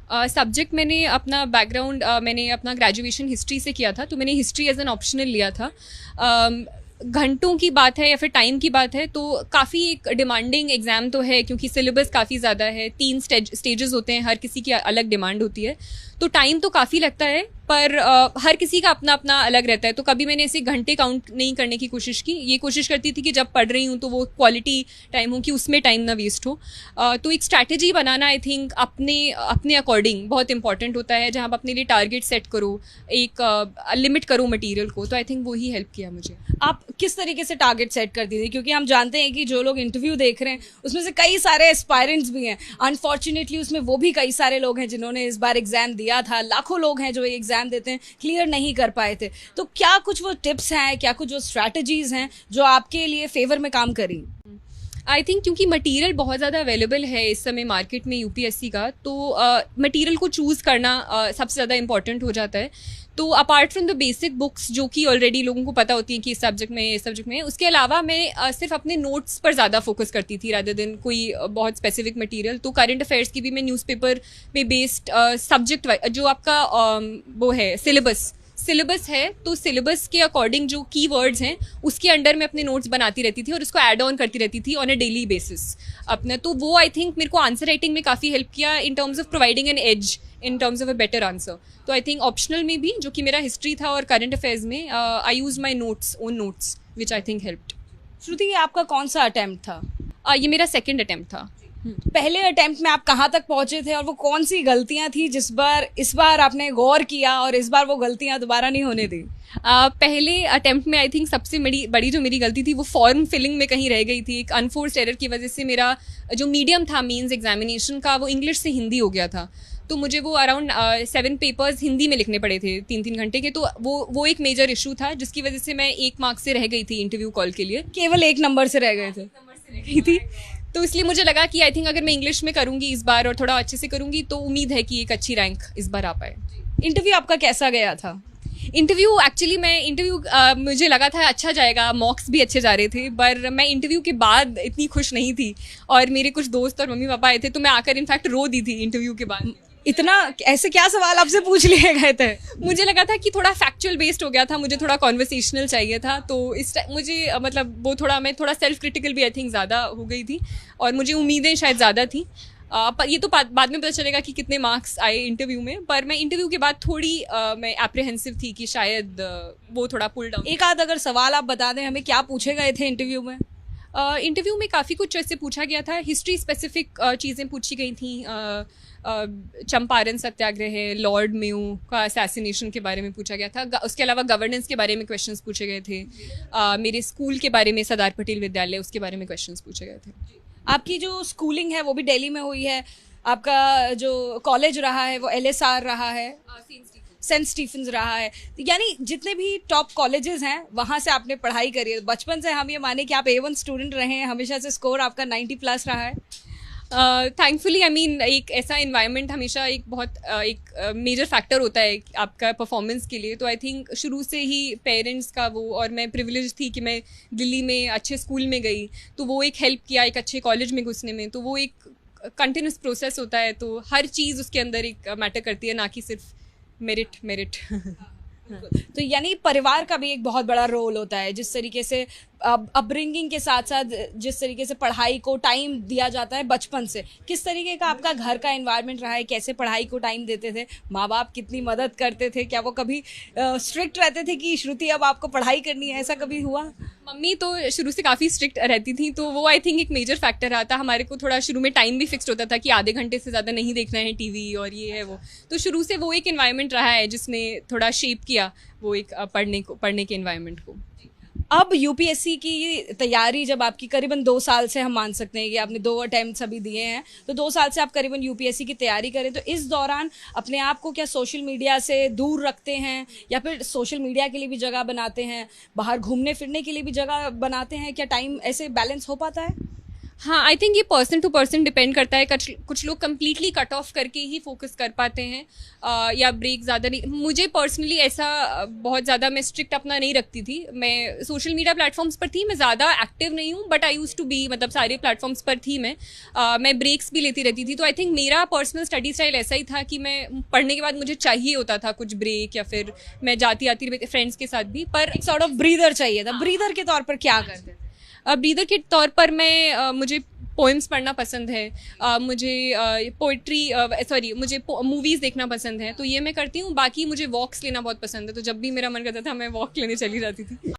Subject मैंने अपना background मैंने अपना ग्रेजुएशन हिस्ट्री से किया था, तो मैंने हिस्ट्री एज एन ऑप्शनल लिया था। घंटों की बात है या फिर टाइम की बात है तो काफ़ी एक डिमांडिंग एग्ज़ाम तो है, क्योंकि सिलेबस काफ़ी ज़्यादा है, 3 स्टेजेस होते हैं, हर किसी की अलग डिमांड होती है, तो टाइम तो काफ़ी लगता है, पर हर किसी का अपना अपना अलग रहता है। तो कभी मैंने ऐसे घंटे काउंट नहीं करने की कोशिश की, ये कोशिश करती थी कि जब पढ़ रही हूँ तो वो क्वालिटी टाइम हो, कि उसमें टाइम ना वेस्ट हो। तो एक स्ट्रैटेजी बनाना आई थिंक अपने अपने अकॉर्डिंग बहुत इंपॉर्टेंट होता है, जहाँ आप अपने लिए टारगेट सेट करो, एक लिमिट करो मटीरियल को, तो आई थिंक वही हेल्प किया मुझे। आप किस तरीके से टारगेट सेट करती थी, क्योंकि हम जानते हैं कि जो लोग इंटरव्यू देख रहे हैं उसमें से कई सारे एस्पायरेंट्स भी हैं, अनफॉर्चुनेटली उसमें वो भी कई सारे लोग हैं जिन्होंने इस बार एग्जाम दिया था, लाखों लोग हैं जो एग्जाम देते हैं क्लियर नहीं कर पाए थे। तो क्या कुछ वो टिप्स हैं, क्या कुछ वो स्ट्रैटेजीज हैं जो आपके लिए फेवर में काम करी? आई थिंक क्योंकि मटेरियल बहुत ज़्यादा अवेलेबल है इस समय मार्केट में यूपीएससी का, तो मटेरियल को चूज़ करना सबसे ज़्यादा इंपॉर्टेंट हो जाता है। तो apart from the basic books जो कि ऑलरेडी लोगों को पता होती हैं कि इस सब्जेक्ट में इस सब्जेक्ट में, उसके अलावा मैं सिर्फ अपने नोट्स पर ज़्यादा फोकस करती थी रादर देन कोई बहुत स्पेसिफिक मटेरियल। तो करंट अफेयर्स की भी मैं न्यूज़पेपर पे बेस्ड सब्जेक्ट जो आपका वो है सिलेबस है, तो सिलेबस के अकॉर्डिंग जो कीवर्ड्स हैं उसके अंडर मैं अपने नोट्स बनाती रहती थी और उसको ऐड ऑन करती रहती थी ऑन अ डेली बेसिस अपना। तो वो आई थिंक मेरे को आंसर राइटिंग में काफ़ी हेल्प किया in terms of providing an edge in terms of a better answer. तो आई थिंक ऑप्शनल में भी, जो कि मेरा हिस्ट्री था और करंट अफेयर्स में, I use my own notes which I think helped. Shruti, ये आपका कौन सा अटेम्प्ट था? ये मेरा सेकेंड अटेम्प्ट था। पहले अटेम्प्ट में आप कहाँ तक पहुंचे थे और वो कौन सी गलतियां थी इस बार आपने गौर किया और इस बार वो गलतियां दोबारा नहीं होने दी? पहले अटेम्प्ट में आई थिंक सबसे बड़ी जो मेरी गलती थी वो फॉर्म फिलिंग में कहीं रह गई थी। एक अनफोर्स्ड एरर की वजह से मेरा जो मीडियम था मीन्स एग्जामिनेशन का, वो इंग्लिश से हिंदी हो गया था। तो मुझे वो अराउंड 7 पेपर्स हिंदी में लिखने पड़े थे 3-3 घंटे के। तो वो एक मेजर इशू था, जिसकी वजह से मैं 1 मार्क्स से रह गई थी इंटरव्यू कॉल के लिए। केवल 1 नंबर से रह गए थे? गई थी। तो इसलिए मुझे लगा कि आई थिंक अगर मैं इंग्लिश में करूंगी इस बार और थोड़ा अच्छे से करूंगी तो उम्मीद है कि एक अच्छी रैंक इस बार आ पाए। इंटरव्यू आपका कैसा गया था? इंटरव्यू एक्चुअली मुझे लगा था अच्छा जाएगा, मॉक्स भी अच्छे जा रहे थे, पर मैं इंटरव्यू के बाद इतनी खुश नहीं थी और मेरे कुछ दोस्त और मम्मी पापा आए थे, तो मैं आकर इनफैक्ट रो दी थी इंटरव्यू के बाद। इतना ऐसे क्या सवाल आपसे पूछ लिए गए थे? मुझे लगा था कि थोड़ा फैक्चुअल बेस्ड हो गया था, मुझे थोड़ा कॉन्वर्सेशनल चाहिए था, तो इस मुझे मतलब वो मैं थोड़ा सेल्फ क्रिटिकल भी आई थिंक ज़्यादा हो गई थी और मुझे उम्मीदें शायद ज़्यादा थी। पर ये तो बाद में पता चलेगा कि कितने मार्क्स आए इंटरव्यू में, पर मैं इंटरव्यू के बाद थोड़ी मैं एप्रीहेंसिव थी कि शायद वो थोड़ा पुल डाउन। एक आध अगर सवाल आप बता दें हमें, क्या पूछे गए थे इंटरव्यू में? इंटरव्यू में काफ़ी कुछ ऐसे पूछा गया था, हिस्ट्री स्पेसिफिक चीज़ें पूछी गई थी। चंपारण सत्याग्रह, लॉर्ड मेयो का असैसिनेशन के बारे में पूछा गया था। उसके अलावा गवर्नेंस के बारे में क्वेश्चंस पूछे गए थे। मेरे स्कूल के बारे में, सरदार पटेल विद्यालय, उसके बारे में क्वेश्चंस पूछे गए थे। आपकी जो स्कूलिंग है वो भी दिल्ली में हुई है, आपका जो कॉलेज रहा है वो LSR रहा है, सेंट स्टीफेंस रहा है, यानी जितने भी टॉप कॉलेजेस हैं वहाँ से आपने पढ़ाई करी है। बचपन से हम ये माने कि आप A1 स्टूडेंट रहे हैं, हमेशा से स्कोर आपका 90+ रहा है। थैंकफुली आई मीन एक ऐसा इन्वायरमेंट हमेशा एक बहुत एक मेजर फैक्टर होता है आपका परफॉर्मेंस के लिए। तो आई थिंक शुरू से ही पेरेंट्स का वो, और मैं प्रिविलेज थी कि मैं दिल्ली में अच्छे स्कूल में गई, तो वो एक हेल्प किया एक अच्छे कॉलेज में घुसने में। तो वो एक कंटिन्यूस प्रोसेस होता है, तो हर चीज़ उसके अंदर एक मैटर करती है, ना कि सिर्फ मेरिट। तो यानी परिवार का भी एक बहुत बड़ा रोल होता है, जिस तरीके से अपब्रिंगिंग के साथ साथ जिस तरीके से पढ़ाई को टाइम दिया जाता है बचपन से। किस तरीके का आपका घर का एनवायरनमेंट रहा है, कैसे पढ़ाई को टाइम देते थे, माँ बाप कितनी मदद करते थे, क्या वो कभी स्ट्रिक्ट रहते थे कि श्रुति अब आपको पढ़ाई करनी है, ऐसा कभी हुआ? मम्मी तो शुरू से काफ़ी स्ट्रिक्ट रहती थी, तो वो आई थिंक एक मेजर फैक्टर रहा था। हमारे को थोड़ा शुरू में टाइम भी फिक्स्ड होता था कि आधे घंटे से ज़्यादा नहीं देखना है टीवी और ये है वो। तो शुरू से वो एक एनवायरनमेंट रहा है जिसने थोड़ा शेप किया वो एक पढ़ने के एनवायरनमेंट को। अब यूपीएससी की तैयारी जब आपकी करीबन 2 साल से, हम मान सकते हैं कि आपने 2 अटेम्प्ट्स अभी दिए हैं, तो 2 साल से आप करीबन यूपीएससी की तैयारी करें, तो इस दौरान अपने आप को क्या सोशल मीडिया से दूर रखते हैं या फिर सोशल मीडिया के लिए भी जगह बनाते हैं, बाहर घूमने फिरने के लिए भी जगह बनाते हैं? क्या टाइम ऐसे बैलेंस हो पाता है? हाँ, आई थिंक ये पर्सन टू पर्सन डिपेंड करता है। कुछ लोग कम्प्लीटली कट ऑफ करके ही फोकस कर पाते हैं, या ब्रेक ज़्यादा नहीं। मुझे पर्सनली ऐसा बहुत ज़्यादा मैं स्ट्रिक्ट अपना नहीं रखती थी। मैं सोशल मीडिया प्लेटफॉर्म्स पर थी, मैं ज़्यादा एक्टिव नहीं हूँ, but I use to be, मतलब सारे प्लेटफॉर्म्स पर थी मैं ब्रेक्स भी लेती रहती थी। तो आई थिंक मेरा पर्सनल स्टडी स्टाइल ऐसा ही था कि मैं पढ़ने के बाद मुझे चाहिए होता था कुछ ब्रेक, या फिर मैं जाती आती फ्रेंड्स के साथ भी। पर एक सॉर्ट ऑफ ब्रीदर चाहिए था। ब्रीदर के तौर पर क्या करते थे? ब्रीदर के तौर पर मैं मुझे पोएम्स पढ़ना पसंद है, मुझे पोइट्री सॉरी मुझे मूवीज़ देखना पसंद है, तो ये मैं करती हूँ। बाकी मुझे वॉक्स लेना बहुत पसंद है, तो जब भी मेरा मन करता था मैं वॉक लेने चली जाती थी।